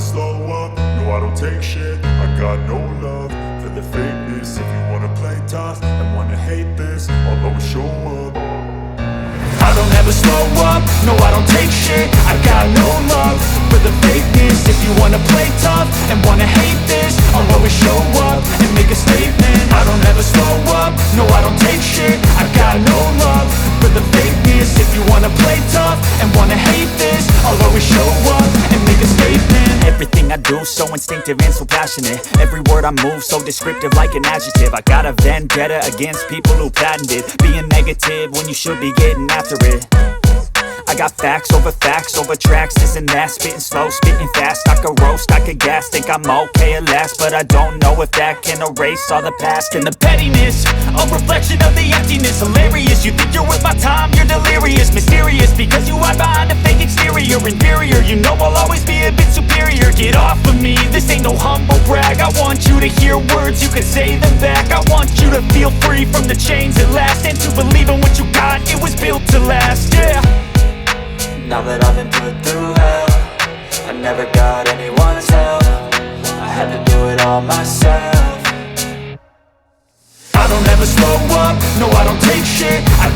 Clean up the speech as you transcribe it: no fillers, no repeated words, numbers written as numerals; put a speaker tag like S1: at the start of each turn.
S1: slow up, no I don't take shit. I got no love for the fakeness. If you wanna play tough and wanna hate this, I'll always show up. I don't ever slow up, no I don't take shit. I got no love for the fakeness. If you wanna play tough and wanna hate this, I'll always show up and make a statement. I don't ever slow up, no I don't take shit. I got no love for the fakeness. If you wanna play tough and wanna hate this, I'll always show up and make a statement.
S2: Everything I do so instinctive and so passionate. Every word I move so descriptive like an adjective. I got a vendetta against people who patented being negative when you should be getting after it. I got facts over tracks, this and that. Spitting slow, spitting fast, I could roast, I could gas. Think I'm okay at last, but I don't know if that can erase all the past. And the pettiness, a reflection of the emptiness. Hilarious, you think you're worth my time, you're delirious. Mysterious, because you hide behind a fake exterior. Inferior, you know I'll always be a bit superior. Get off of me, this ain't no humble brag. I want you to hear words, you can say them back. I want you to feel free from the chains at last, and to believe in what you got, it was built to last, yeah.
S3: Now that I've been put through hell, I never got anyone's help. I had to do it all myself.
S1: I don't ever slow up, no I don't take shit. I